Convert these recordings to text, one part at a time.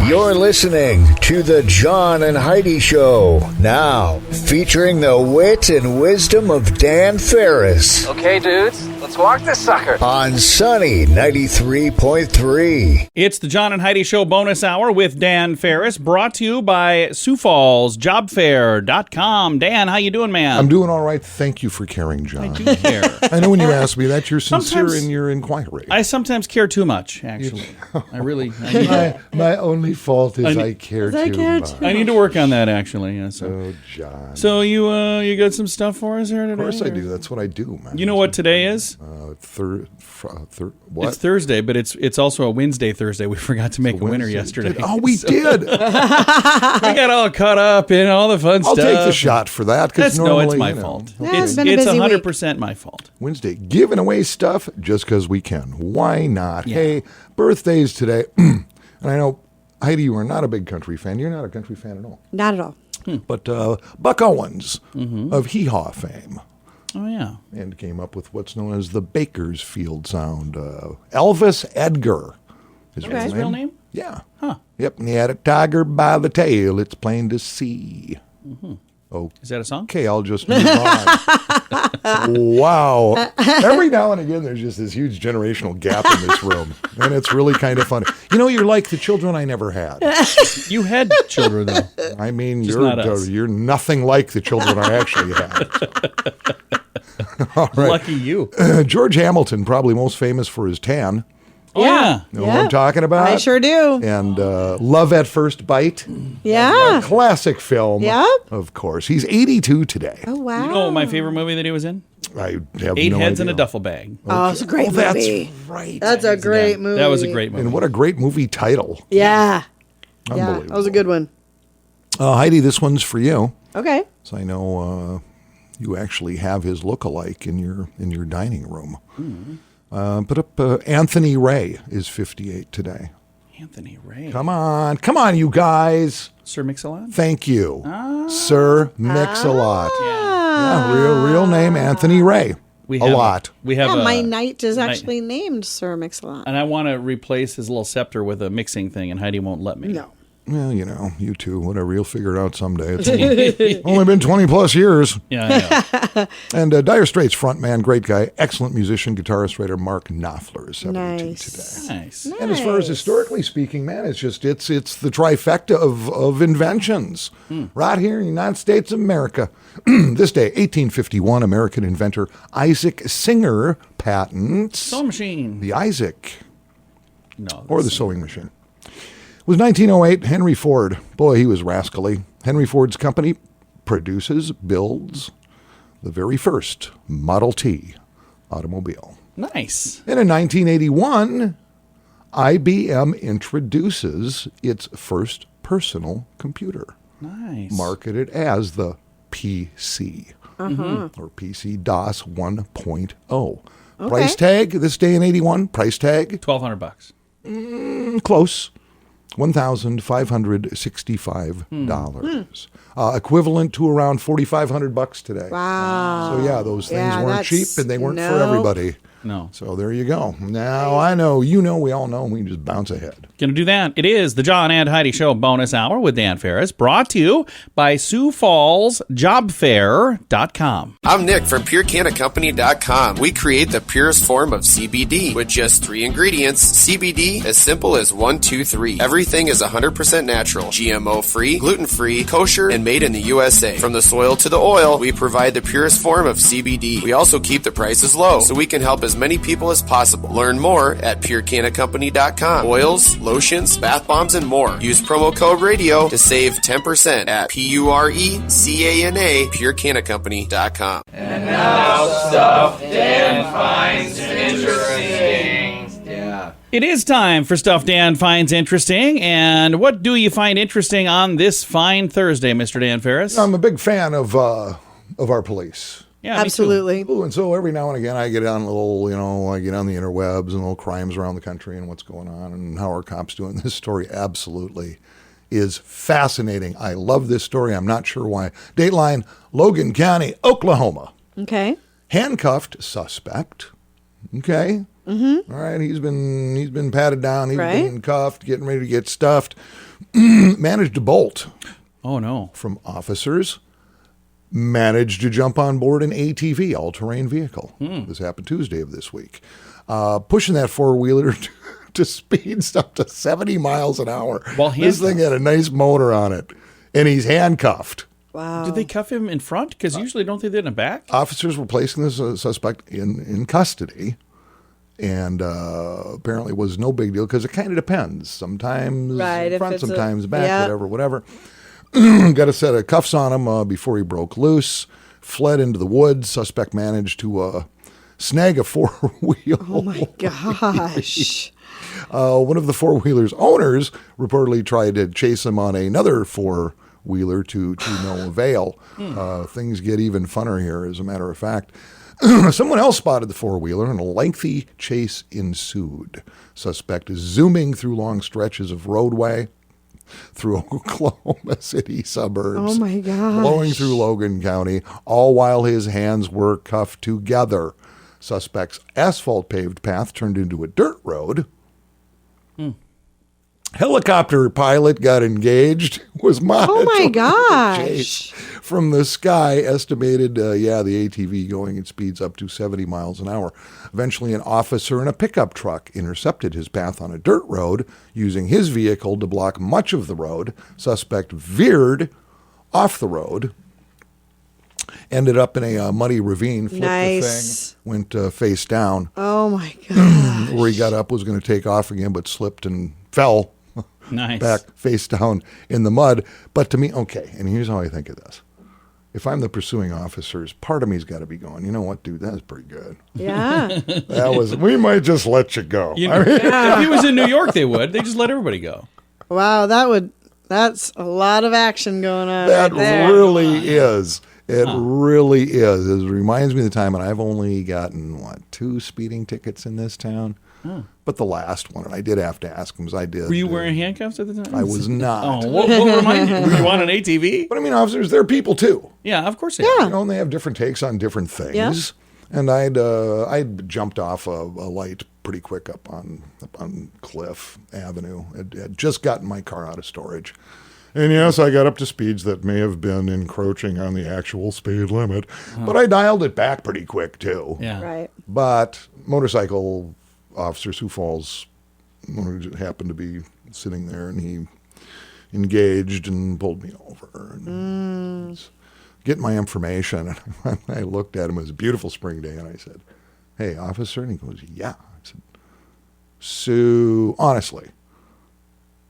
You're listening to the John and Heidi Show, now featuring the wit and wisdom of Dan Farris. Okay, dudes, let's walk this sucker. On Sunny 93.3. It's the John and Heidi Show bonus hour with Dan Farris, brought to you by Sioux Falls, jobfair.com. Dan, how you doing, man? I'm doing all right. Thank you for caring, John. I do care. I know when you ask me that, you're sincere Sometimes in your inquiry. I sometimes care too much, actually. I need my only fault is I care too much. I need to work on that, actually. Yeah, so. Oh, John. So you got some stuff for us here today? Of course I do. That's what I do, man. You know what today is? What? It's Thursday, but it's also a Wednesday Thursday. We forgot to make a winner yesterday. Oh, we did. We got all caught up in all the fun I'll stuff. take the shot for that. No, it's my fault. It's been a busy 100% my fault. Wednesday, giving away stuff just because we can. Why not? Yeah. Hey, birthdays today. And I know, Heidi, you are not a big country fan. You're not a country fan at all. Not at all. But Buck Owens of Hee Haw fame. Oh, yeah. And came up with what's known as the Bakersfield sound. Elvis Edgar. His real name? Yeah. Huh. Yep, and he had a tiger by the tail, it's plain to see. Oh, Is that a song? okay, I'll just move on. Wow. Every now and again, there's just this huge generational gap in this room, and it's really kind of funny. You know, you're like the children I never had. You had children, though. I mean, Just not us. you're nothing like the children I actually had. All right. Lucky you. George Hamilton, probably most famous for his tan. Oh, yeah. You know what I'm talking about? I sure do. And Love at First Bite. Yeah. Classic film. Yep. Of course. He's 82 today. Oh, wow. You know my favorite movie that he was in? I have Eight no Heads idea. in a Duffel Bag. Oh, it's a great movie. That's right. That's a great movie. That was a great movie. And what a great movie title. Yeah. Yeah, Unbelievable. that was a good one. Heidi, this one's for you. Okay. So I know you actually have his look-alike in your dining room. Put up Anthony Ray is 58 today. Anthony Ray. Come on, you guys. Sir Mix-a-Lot? Thank you, Sir Mix-a-Lot. Yeah, real name Anthony Ray. We a have lot. We have Yeah, a, my knight is actually named Sir Mix-a-Lot. and I want to replace his little scepter with a mixing thing, and Heidi won't let me. No. Well, you know, you two, whatever, you'll figure it out someday. It's only been 20 plus years. Yeah, I know. And Dire Straits frontman, great guy, excellent musician, guitarist, writer Mark Knopfler is 72 today. Nice. And as far as historically speaking, man, it's the trifecta of inventions right here in the United States of America. This day, 1851, American inventor Isaac Singer patents Sewing machine. the Isaac, No. or the sewing machine. It was 1908, Henry Ford. Boy, he was rascally. Henry Ford's company produces, builds the very first Model T automobile. Nice. And in 1981, IBM introduces its first personal computer, Nice. marketed as the PC, or PC-DOS 1.0. Price tag, this day in 81, price tag, $1,200. close, $1,565. Equivalent to around $4,500 today. Wow. So yeah, those things Yeah, weren't cheap, that's- and they weren't for no. everybody. No. So there you go. Now I know, you know, we all know, we can just bounce ahead. Gonna do that. It is the John and Heidi Show bonus hour with Dan Farris, brought to you by Sioux Falls, jobfair.com. I'm Nick from PureCannaCompany.com. We create the purest form of CBD with just 3 ingredients. CBD, as simple as 1, 2, 3. Everything is 100% natural, GMO-free, gluten-free, kosher, and made in the USA. From the soil to the oil, we provide the purest form of CBD. We also keep the prices low, so we can help as many people as possible. Learn more at PureCannaCompany.com. Oils, lotions, bath bombs, and more. Use promo code RADIO to save 10% at PURECANA, PureCannaCompany.com. And now stuff Dan finds interesting. Yeah. It is time for Stuff Dan Finds Interesting. And what do you find interesting on this fine Thursday, Mr. Dan Farris? I'm a big fan of our police. Yeah, me too. Absolutely. Ooh, and so every now and again I get on I get on the interwebs and little crimes around the country and what's going on and how our cops doing. This story absolutely is fascinating. I love this story. I'm not sure why. Dateline, Logan County, Oklahoma. Okay. Handcuffed suspect, okay, Mm-hmm. All right, he's been patted down. He's Right. been cuffed, getting ready to get stuffed. Managed to bolt Oh, no. from officers. Managed to jump on board an ATV, all-terrain vehicle. This happened Tuesday of this week. Pushing that four-wheeler to speeds up to 70 miles an hour. While This thing had a nice motor on it, and he's handcuffed. Wow. Did they cuff him in front? Because usually don't they do it in the back? Officers were placing this suspect in custody, and apparently it was no big deal because it kind of depends. Sometimes Right, if front, it's sometimes back, yeah. whatever. Got a set of cuffs on him before he broke loose, fled into the woods. Suspect managed to snag a four-wheel. Oh my gosh. One of the four-wheeler's owners reportedly tried to chase him on another four-wheeler to no avail. Things get even funner here, as a matter of fact. Someone else spotted the four-wheeler, and a lengthy chase ensued. Suspect is zooming through long stretches of roadway through Oklahoma City suburbs. Oh my gosh. Blowing through Logan County, all while his hands were cuffed together. Suspect's asphalt-paved path turned into a dirt road. Helicopter pilot got engaged, was monitoring Oh my the chase gosh. from the sky, estimated, the ATV going at speeds up to 70 miles an hour. Eventually, an officer in a pickup truck intercepted his path on a dirt road, using his vehicle to block much of the road. Suspect veered off the road, ended up in a muddy ravine, flipped Nice. the thing, went face down. Oh my gosh. Where he got up, was going to take off again, but slipped and fell Nice. back face down in the mud. But to me, okay, and here's how I think of this. If I'm the pursuing officers, part of me's got to be going, you know what, dude, that's pretty good. Yeah. We might just let you go. You know, if he was in New York, they would. They just let everybody go. Wow, that's a lot of action going on. That right there. really is. It really is. It reminds me of the time, and I've only gotten, 2 speeding tickets in this town? But the last one, and I did have to ask him, I did. Were you wearing handcuffs at the time? I was not. Oh, what reminded you? Were you on an ATV? But I mean, officers, they're people too. Yeah, of course they Yeah. are. You know, and they have different takes on different things. Yeah. And I'd jumped off a light pretty quick up on Cliff Avenue. I'd just gotten my car out of storage. And yes, I got up to speeds that may have been encroaching on the actual speed limit, but I dialed it back pretty quick too. Yeah. Right. But motorcycle officer Sioux Falls happened to be sitting there, and he engaged and pulled me over and was getting my information. And I looked at him. It was a beautiful spring day, and I said, "Hey, officer," and he goes, "Yeah." I said, "So honestly,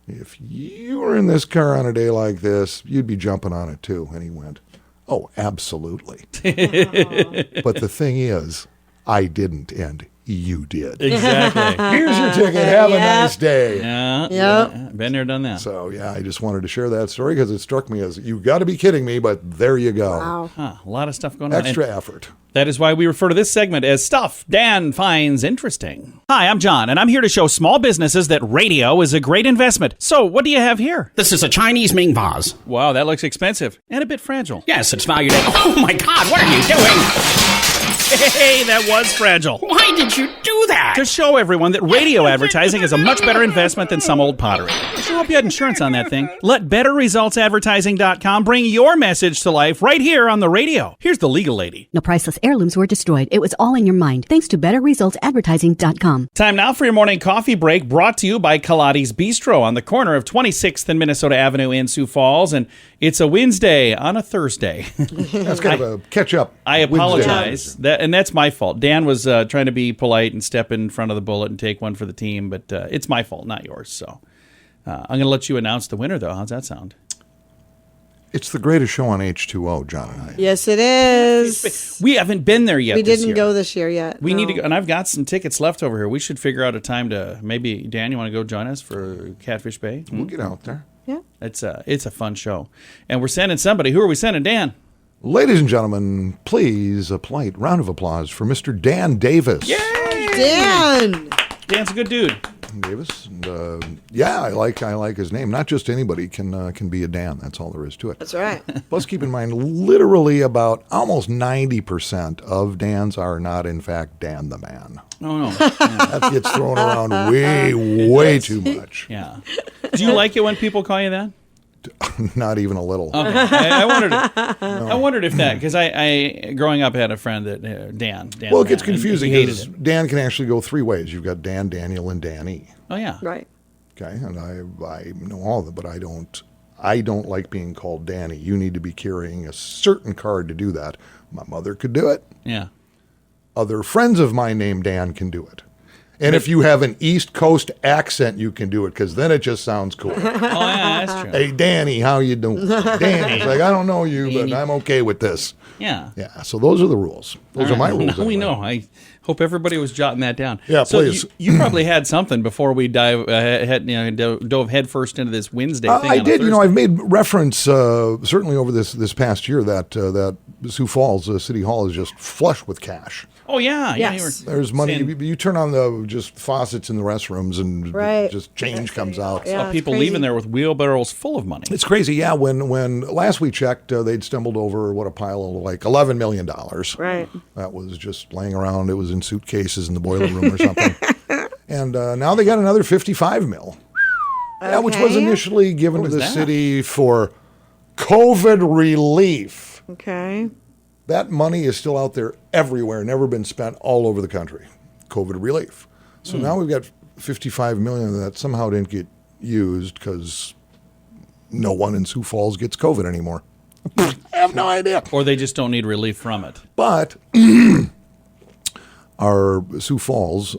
if you were in this car on a day like this, you'd be jumping on it too." And he went, "Oh, absolutely." But the thing is, I didn't, and you did. Exactly. Here's your ticket. Have a Yep. nice day. Yeah. Yep. Yeah. Been there, done that. So, yeah, I just wanted to share that story because it struck me as, you got to be kidding me, but there you go. Wow. Huh, a lot of stuff going on. Extra And effort. that is why we refer to this segment as Stuff Dan Finds Interesting. Hi, I'm John, and I'm here to show small businesses that radio is a great investment. So, what do you have here? This is a Chinese Ming vase. Wow, that looks expensive and a bit fragile. Yes, it's valued at... Oh my God, what are you doing? Hey, that was fragile. Why did you do that? To show everyone that radio advertising is a much better investment than some old pottery. I sure hope you had insurance on that thing. Let BetterResultsAdvertising.com bring your message to life right here on the radio. Here's the legal lady. No priceless heirlooms were destroyed. It was all in your mind. Thanks to BetterResultsAdvertising.com. Time now for your morning coffee break, brought to you by Kaladi's Bistro on the corner of 26th and Minnesota Avenue in Sioux Falls. And it's a Wednesday on a Thursday. That's kind of a catch-up. I Wednesday. apologize. And that's my fault. Dan was trying to be polite and step in front of the bullet and take one for the team, but it's my fault, not yours. So I'm going to let you announce the winner, though. How's that sound? It's the greatest show on H2O, John and I. Yes, it is. We haven't been there yet. We this didn't year. go this year yet. We no. need to go, and I've got some tickets left over here. We should figure out a time to maybe, Dan, you want to go join us for Catfish Bay? We'll get out there. Yeah. It's a fun show. And we're sending somebody. Who are we sending, Dan? Ladies and gentlemen, please, a polite round of applause for Mr. Dan Davis. Yay! Dan. Dan's a good dude. Davis. And, yeah, I like his name. Not just anybody can be a Dan. That's all there is to it. That's right. Plus, keep in mind, literally about almost 90% of Dans are not, in fact, Dan the Man. Oh, no. That gets thrown around way too much. Yeah. Do you like it when people call you that? Not even a little. Okay. I wondered if that, because I growing up had a friend that Dan. Well, it gets confusing hated because it. Dan Dan can actually go three ways. You've got Dan, Daniel, and Danny. Oh yeah. Right. Okay, and I know all of them, but I don't like being called Danny. You need to be carrying a certain card to do that. My mother could do it. Yeah. Other friends of mine named Dan can do it. And if you have an East Coast accent, you can do it, because then it just sounds cool. Oh yeah, that's true. Hey, Danny, how you doing? Danny's like, I don't know you, but I'm okay with this. Yeah. Yeah, so those are the rules. Those are my rules. Now we anyway. know. I hope everybody was jotting that down. Yeah, so please. You probably had something before we dove headfirst into this Wednesday thing. I on a did. Thursday. I've made reference certainly over this past year that Sioux Falls City Hall is just flush with cash. Oh yeah. Yes. There's money. saying- You turn on the just faucets in the restrooms, and Right. just change comes out. Yeah. Saw people it's crazy. leaving there with wheelbarrows full of money. It's crazy. Yeah. When last we checked, they'd stumbled over what a pile of like $11 million. Right. That was just laying around. It was in suitcases in the boiler room or something. And now they got another 55 mil. Yeah, which was Okay. initially given to was the that? city for COVID relief. Okay. That money is still out there everywhere, never been spent all over the country. COVID relief. So now we've got 55 million that somehow didn't get used because no one in Sioux Falls gets COVID anymore. I have no idea. Or they just don't need relief from it. But our Sioux Falls,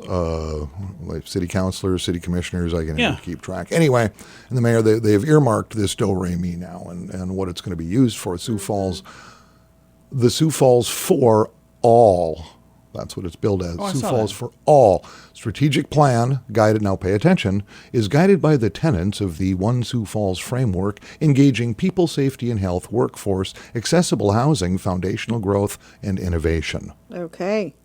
like city councilors, city commissioners, I can never keep track. Anyway, and the mayor, they've earmarked this do-re-mi now and what it's going to be used for. Sioux Falls, the Sioux Falls for All. That's what it's billed as. I Sioux saw Falls that. for All. Strategic plan, guided, now pay attention, is guided by the tenets of the One Sioux Falls framework, engaging people, safety and health, workforce, accessible housing, foundational growth, and innovation. Okay.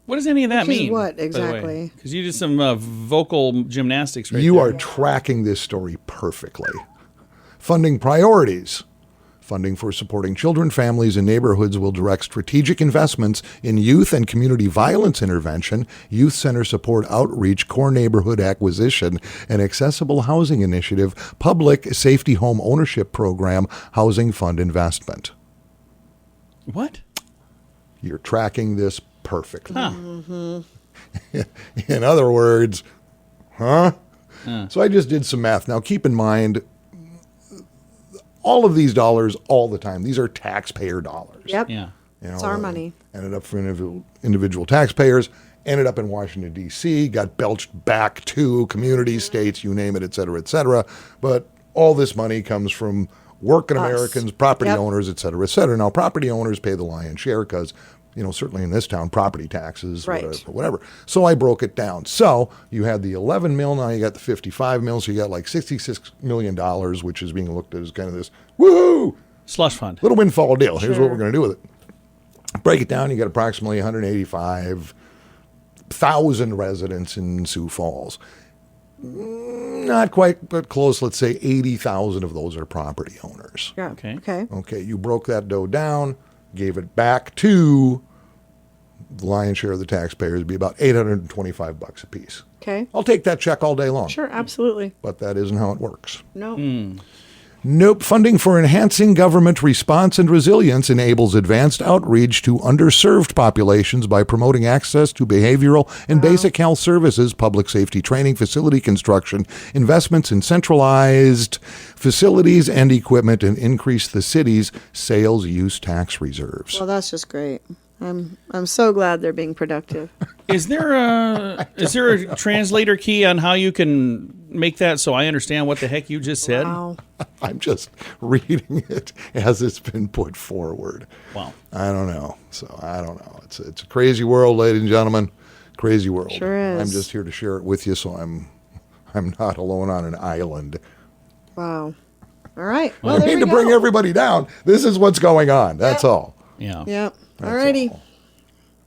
What does any of that Which is mean? what, exactly? Because you did some vocal gymnastics right You there. are tracking this story perfectly. Funding priorities. Funding for supporting children, families, and neighborhoods will direct strategic investments in youth and community violence intervention, youth center support outreach, core neighborhood acquisition, and accessible housing initiative, public safety home ownership program, housing fund investment. What? You're tracking this perfectly. Huh. In other words, huh? So I just did some math. Now keep in mind, all of these dollars all the time, these are taxpayer dollars. Yep. Yeah. You know, It's our money. Ended up for individual taxpayers, ended up in Washington, D.C., got belched back to communities, states, you name it, et cetera, et cetera. But all this money comes from working Us. Americans, property Yep. owners, et cetera, et cetera. Now, property owners pay the lion's share because, certainly in this town, property taxes, Right. whatever. So I broke it down. So you had the 11 mil, now you got the 55 mil, so you got like $66 million, which is being looked at as kind of this, woohoo, Slush fund. little windfall deal. Here's Sure. what we're going to do with it. Break it down, you got approximately 185,000 residents in Sioux Falls. Not quite, but close. Let's say 80,000 of those are property owners. Yeah. Okay. Okay. Okay, you broke that dough down, gave it back to the lion's share of the taxpayers. It'd be about $825 a piece. Okay. I'll take that check all day long. Sure. Absolutely. But that isn't how it works. No. Nope. Funding for enhancing government response and resilience enables advanced outreach to underserved populations by promoting access to behavioral and basic health services, public safety training, facility construction, investments in centralized facilities and equipment, and increase the city's sales use tax reserves. Well, that's just great. I'm so glad they're being productive. Is there a translator key on how you can make that so I understand what the heck you just said? Wow. I'm just reading it as it's been put forward. Wow. I don't know. So I don't know. It's a crazy world, ladies and gentlemen. Crazy world. Sure is. I'm just here to share it with you, so I'm not alone on an island. Wow. All right. I Well, there mean we to bring go. everybody down. This is what's going on. That's all. Yeah. Yep. That's All righty. all.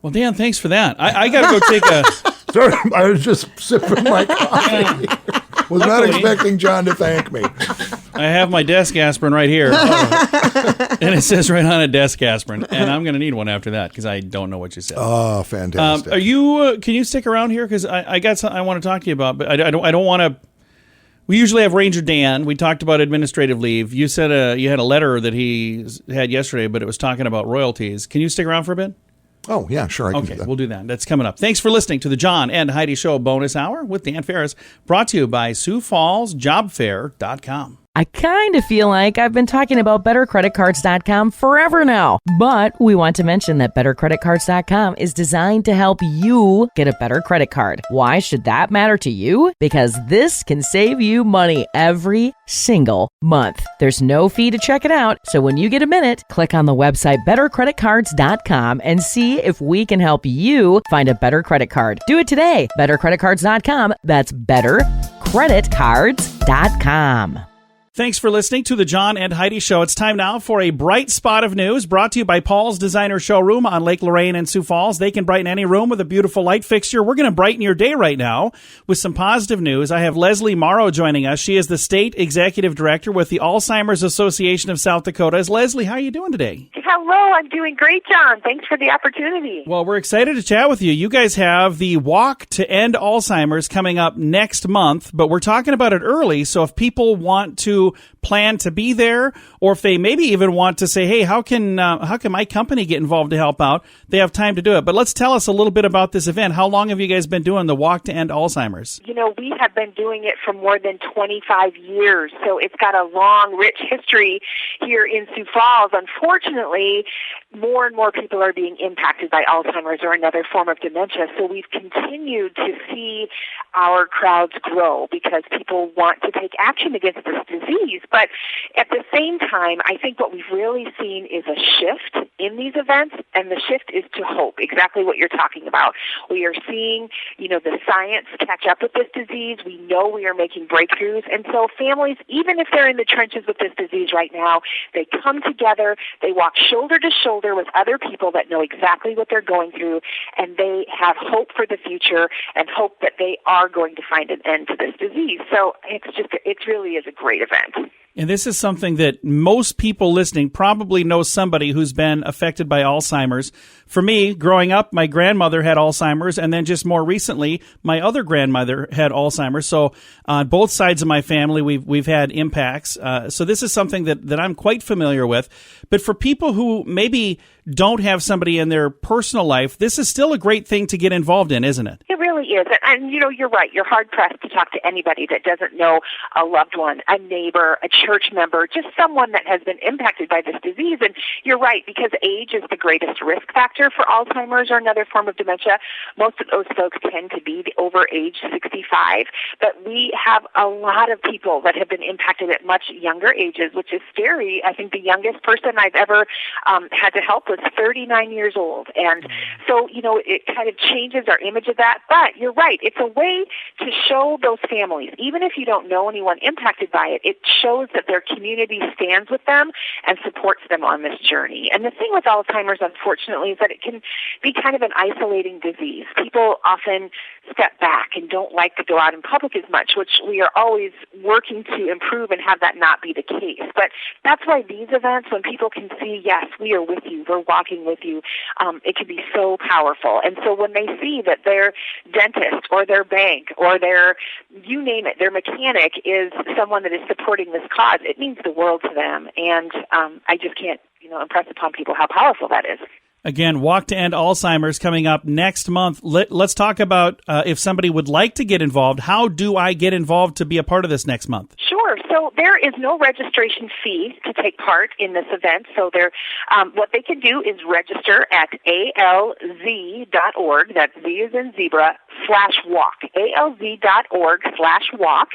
Well, Dan, thanks for that. I got to go take a Sorry, I was just sipping my coffee. Was not expecting John to thank me. I have my desk aspirin right here. And it says right on it, desk aspirin. And I'm going to need one after that because I don't know what you said. Oh, fantastic. Are you? Can you stick around here? Because I got something I want to talk to you about, but I don't want to. We usually have Ranger Dan. We talked about administrative leave. You said you had a letter that he had yesterday, but it was talking about royalties. Can you stick around for a bit? Oh, yeah, sure. I can do Okay, that. we'll do that. That's coming up. Thanks for listening to the John and Heidi Show bonus hour with Dan Farris, brought to you by Sioux Falls JobFair.com. I kind of feel like I've been talking about BetterCreditCards.com forever now, but we want to mention that BetterCreditCards.com is designed to help you get a better credit card. Why should that matter to you? Because this can save you money every single month. There's no fee to check it out, so when you get a minute, click on the website BetterCreditCards.com and see if we can help you find a better credit card. Do it today. BetterCreditCards.com. That's BetterCreditCards.com. Thanks for listening to the John and Heidi Show. It's time now for a bright spot of news brought to you by Paul's Designer Showroom on Lake Lorraine in Sioux Falls. They can brighten any room with a beautiful light fixture. We're going to brighten your day right now with some positive news. I have Leslie Morrow joining us. She is the State Executive Director with the Alzheimer's Association of South Dakota. Leslie, how are you doing today? Hello, I'm doing great, John. Thanks for the opportunity. Well, we're excited to chat with you. You guys have the Walk to End Alzheimer's coming up next month, but we're talking about it early, so if people want to plan to be there, or if they maybe even want to say, hey, how can my company get involved to help out, they have time to do it. But let's tell us a little bit about this event. How long have you guys been doing the Walk to End Alzheimer's? You know, we have been doing it for more than 25 years, so it's got a long, rich history here in Sioux Falls. Unfortunately, more and more people are being impacted by Alzheimer's or another form of dementia, so we've continued to see our crowds grow because people want to take action against this disease. But at the same time, I think what we've really seen is a shift in these events, and the shift is to hope, exactly what you're talking about. We are seeing, the science catch up with this disease. We know we are making breakthroughs, and so families, even if they're in the trenches with this disease right now, they come together, they walk shoulder to shoulder with other people that know exactly what they're going through, and they have hope for the future and hope that they are going to find an end to this disease. So it really is a great event. And this is something that most people listening probably know somebody who's been affected by Alzheimer's. For me, growing up, my grandmother had Alzheimer's, and then just more recently, my other grandmother had Alzheimer's. So on both sides of my family, we've had impacts. So this is something that I'm quite familiar with. But for people who maybe don't have somebody in their personal life, this is still a great thing to get involved in, isn't it? It really is. And you're right. You're hard-pressed to talk to anybody that doesn't know a loved one, a neighbor, a church member, just someone that has been impacted by this disease. And you're right, because age is the greatest risk factor for Alzheimer's or another form of dementia. Most of those folks tend to be over age 65. But we have a lot of people that have been impacted at much younger ages, which is scary. I think the youngest person I've ever had to help was 39 years old. And so, it kind of changes our image of that. But you're right. It's a way to show those families, even if you don't know anyone impacted by it, it shows that their community stands with them and supports them on this journey. And the thing with Alzheimer's, unfortunately, is that it can be kind of an isolating disease. People often step back and don't like to go out in public as much, which we are always working to improve and have that not be the case. But that's why these events, when people can see, yes, we are with you, we're walking with you, it can be so powerful. And so when they see that their dentist or their bank or their, you name it, their mechanic is someone that is supporting this cause, it means the world to them. And I just can't, impress upon people how powerful that is. Again, Walk to End Alzheimer's coming up next month. Let's talk about if somebody would like to get involved. How do I get involved to be a part of this next month? Sure. So there is no registration fee to take part in this event. So what they can do is register at alz.org. That's Z as in zebra, /walk. alz.org/walk.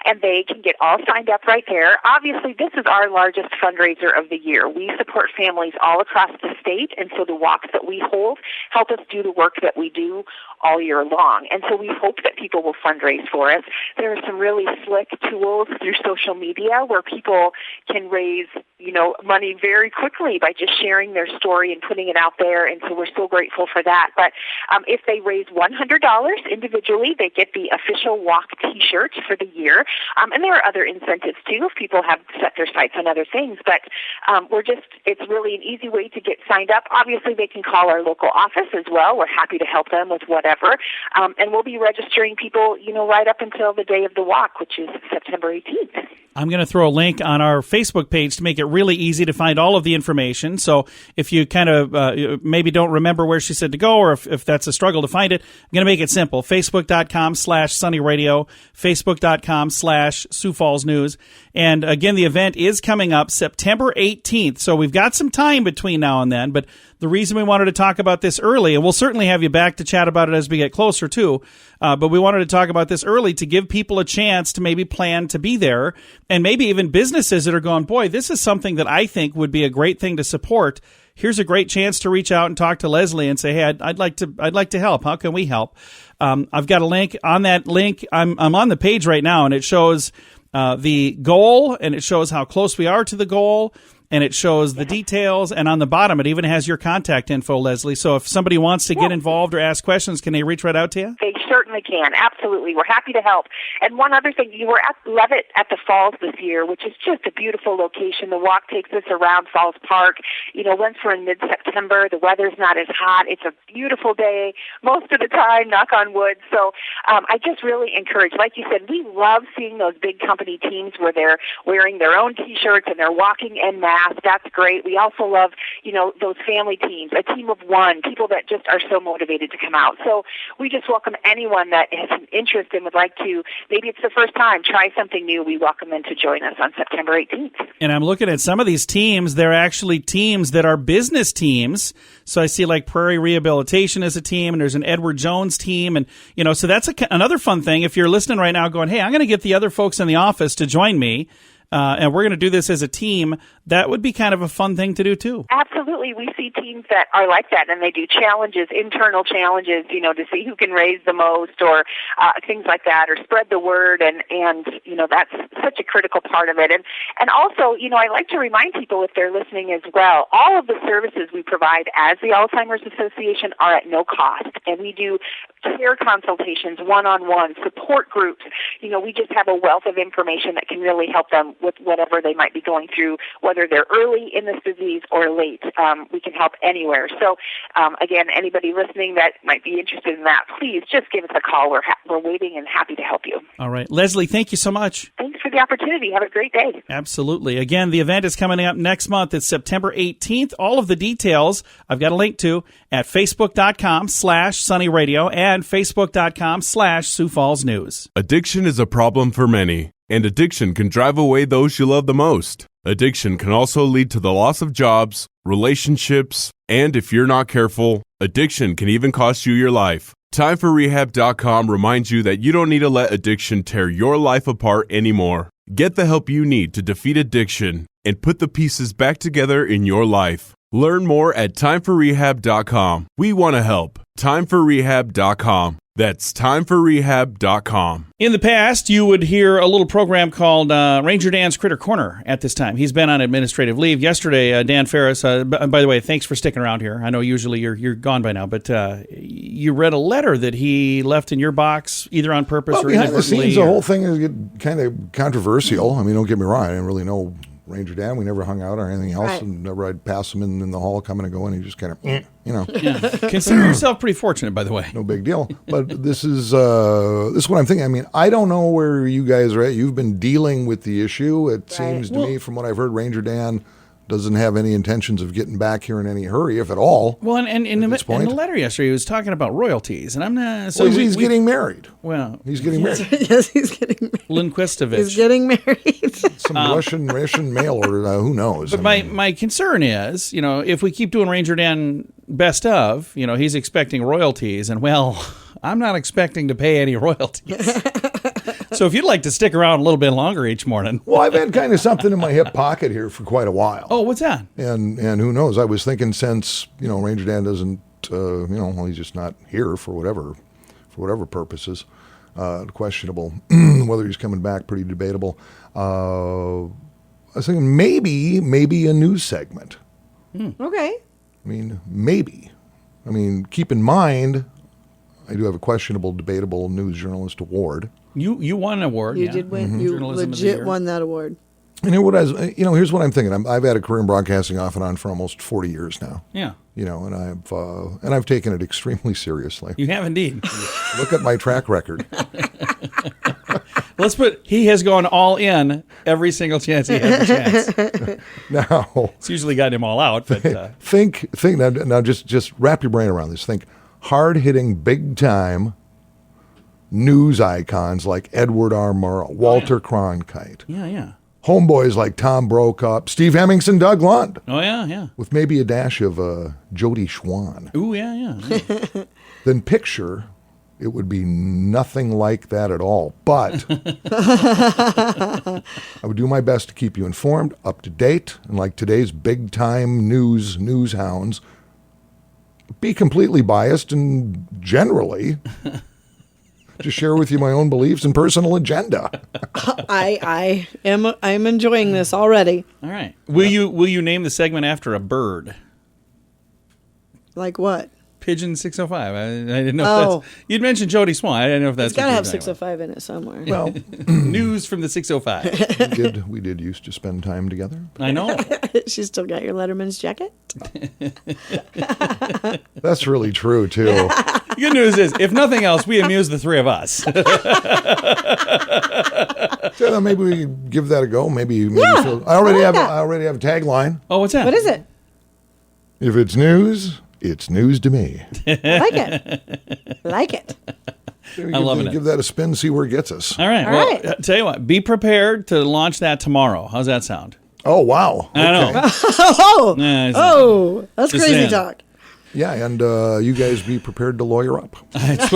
And they can get all signed up right there. Obviously, this is our largest fundraiser of the year. We support families all across the state, and so the walks that we hold help us do the work that we do all year long. And so we hope that people will fundraise for us. There are some really slick tools through social media where people can raise money very quickly by just sharing their story and putting it out there. And so we're so grateful for that. But if they raise $100 individually, they get the official walk T-shirt for the year. And there are other incentives too if people have set their sights on other things. But it's really an easy way to get signed up. Obviously, they can call our local office as well. We're happy to help them with whatever. And we'll be registering people, right up until the day of the walk, which is September 18th. I'm going to throw a link on our Facebook page to make it really easy to find all of the information. So if you kind of maybe don't remember where she said to go, or if that's a struggle to find it, I'm going to make it simple. Facebook.com/Sunny Radio, Facebook.com/Sioux Falls News. And again, the event is coming up September 18th. So we've got some time between now and then. But the reason we wanted to talk about this early, and we'll certainly have you back to chat about it as we get closer too, but we wanted to talk about this early to give people a chance to maybe plan to be there, and maybe even businesses that are going, boy, this is something that I think would be a great thing to support. Here's a great chance to reach out and talk to Leslie and say, hey, I'd like to help. How can we help? I've got a link. On that link, I'm on the page right now, and it shows the goal, and it shows how close we are to the goal, and it shows the details, and on the bottom it even has your contact info, Leslie. So if somebody wants to get involved or ask questions, can they reach right out to you? They certainly can. Absolutely. We're happy to help. And one other thing, you were at Levitt at the Falls this year, which is just a beautiful location. The walk takes us around Falls Park. Once we're in mid-September, the weather's not as hot. It's a beautiful day most of the time, knock on wood. So I just really encourage, like you said, we love seeing those big company teams where they're wearing their own T-shirts and they're walking en masse. That's great. We also love, those family teams, a team of one, people that just are so motivated to come out. So we just welcome anyone that has an interest and would like to, maybe it's the first time, try something new. We welcome them to join us on September 18th. And I'm looking at some of these teams. They're actually teams that are business teams. So I see like Prairie Rehabilitation as a team, and there's an Edward Jones team. And, so that's another fun thing. If you're listening right now going, hey, I'm going to get the other folks in the office to join me, and we're going to do this as a team, that would be kind of a fun thing to do too. Absolutely. We see teams that are like that, and they do challenges, internal challenges, to see who can raise the most, or things like that, or spread the word, and that's such a critical part of it. And also, I like to remind people, if they're listening as well, all of the services we provide as the Alzheimer's Association are at no cost, and we do care consultations, one-on-one, support groups. We just have a wealth of information that can really help them with whatever they might be going through, whether they're early in this disease or late. We can help anywhere. So, again, anybody listening that might be interested in that, please just give us a call. We're waiting and happy to help you. All right. Leslie, thank you so much. Thanks for the opportunity. Have a great day. Absolutely. Again, the event is coming up next month. It's September 18th. All of the details I've got a link to at Facebook.com/Sunny Radio and Facebook.com/Sioux Falls News. Addiction is a problem for many, and addiction can drive away those you love the most. Addiction can also lead to the loss of jobs, relationships, and if you're not careful, addiction can even cost you your life. TimeForRehab.com reminds you that you don't need to let addiction tear your life apart anymore. Get the help you need to defeat addiction and put the pieces back together in your life. Learn more at TimeForRehab.com. We want to help. TimeForRehab.com. That's TimeForRehab.com. In the past, you would hear a little program called Ranger Dan's Critter Corner at this time. He's been on administrative leave. Yesterday, Dan Farris, by the way, thanks for sticking around here. I know usually you're gone by now, but you read a letter that he left in your box, either on purpose or behind the inadvertently. scenes, the whole thing is kind of controversial. I mean, don't get me wrong. I didn't really know Ranger Dan. We never hung out or anything else. Right. And whenever I'd pass him in the hall coming and going, he just kind of, Yeah. Consider yourself pretty fortunate, by the way. No big deal. But this is what I'm thinking. I mean, I don't know where you guys are at. You've been dealing with the issue. It seems to me, from what I've heard, Ranger Dan doesn't have any intentions of getting back here in any hurry, if at all. Well, and in the letter yesterday, he was talking about royalties, and I'm not. So he's getting married. Well, he's getting married. Yes, he's getting married. Lindquistovich. He's getting married. Some Russian mail order. Who knows? But my concern is, if we keep doing Ranger Dan best of, he's expecting royalties, and I'm not expecting to pay any royalties. So if you'd like to stick around a little bit longer each morning. Well, I've had kind of something in my hip pocket here for quite a while. Oh, what's that? And who knows? I was thinking, since, Ranger Dan doesn't, he's just not here for whatever purposes, questionable, whether he's coming back, pretty debatable. was thinking maybe a news segment. Okay. I mean, maybe. I mean, keep in mind, I do have a questionable, debatable news journalist award. You won an award. You did win. You legit won that award. And here's what I'm thinking. I've had a career in broadcasting off and on for almost 40 years now. Yeah. And I've taken it extremely seriously. You have indeed. Look at my track record. He has gone all in every single chance he has a chance. Now, it's usually gotten him all out. But think now. Just wrap your brain around this. Think hard-hitting, big-time news icons like Edward R. Murrow, Walter Cronkite. Yeah. Homeboys like Tom Brokaw, Steve Hemmingson, Doug Lund. Oh, yeah. With maybe a dash of Jody Schwan. Ooh, yeah. Then picture it would be nothing like that at all. But I would do my best to keep you informed, up to date, and like today's big-time news hounds, be completely biased and generally to share with you my own beliefs and personal agenda. I'm enjoying this already. All right. Will you name the segment after a bird? Like what? Pigeon 605. I didn't know if that's... You'd mentioned Jody Swan. I didn't know if that's... It's got to have 605 in it somewhere. Well, news from the 605. We did used to spend time together. I know. She's still got your Letterman's jacket? That's really true, too. The good news is, if nothing else, we amuse the three of us. So maybe we give that a go. Maybe I already have a tagline. Oh, what's that? What is it? If it's news, it's news to me. Like it. I'm loving it. Give that a spin, see where it gets us. All right. Tell you what, be prepared to launch that tomorrow. How's that sound? Oh, wow. I know. That's crazy saying. talk. Yeah, and you guys be prepared to lawyer up. That's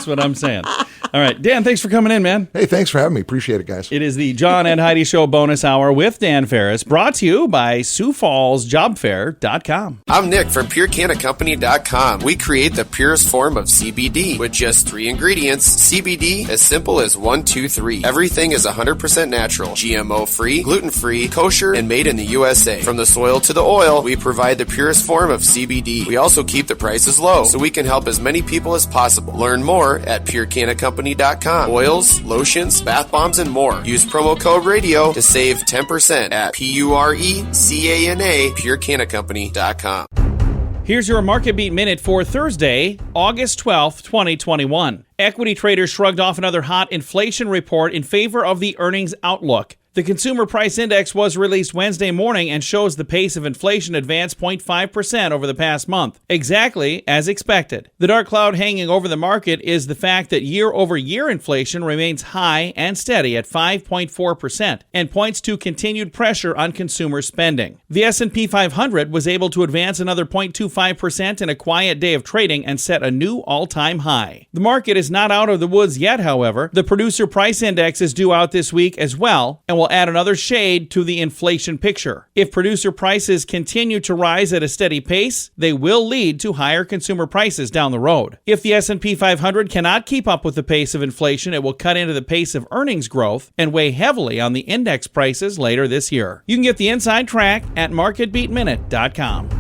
what I'm saying. All right, Dan, thanks for coming in, man. Hey, thanks for having me. Appreciate it, guys. It is the John and Heidi Show bonus hour with Dan Farris, brought to you by Sioux Falls JobFair.com. I'm Nick from PureCannaCompany.com. We create the purest form of CBD with just 3 ingredients. CBD, as simple as 1, 2, 3. Everything is 100% natural, GMO-free, gluten-free, kosher, and made in the USA. From the soil to the oil, we provide the purest form of CBD. We also keep the prices low, so we can help as many people as possible. Learn more at PureCannaCompany.com. Oils, lotions, bath bombs, and more. Use promo code RADIO to save 10% at PureCanna, PureCannaCompany.com. Here's your Market Beat Minute for Thursday, August 12th, 2021. Equity traders shrugged off another hot inflation report in favor of the earnings outlook. The Consumer Price Index was released Wednesday morning and shows the pace of inflation advanced 0.5% over the past month, exactly as expected. The dark cloud hanging over the market is the fact that year-over-year inflation remains high and steady at 5.4% and points to continued pressure on consumer spending. The S&P 500 was able to advance another 0.25% in a quiet day of trading and set a new all-time high. The market is not out of the woods yet, however. The Producer Price Index is due out this week as well, and will add another shade to the inflation picture. If producer prices continue to rise at a steady pace, they will lead to higher consumer prices down the road. If the S&P 500 cannot keep up with the pace of inflation, it will cut into the pace of earnings growth and weigh heavily on the index prices later this year. You can get the inside track at marketbeatminute.com.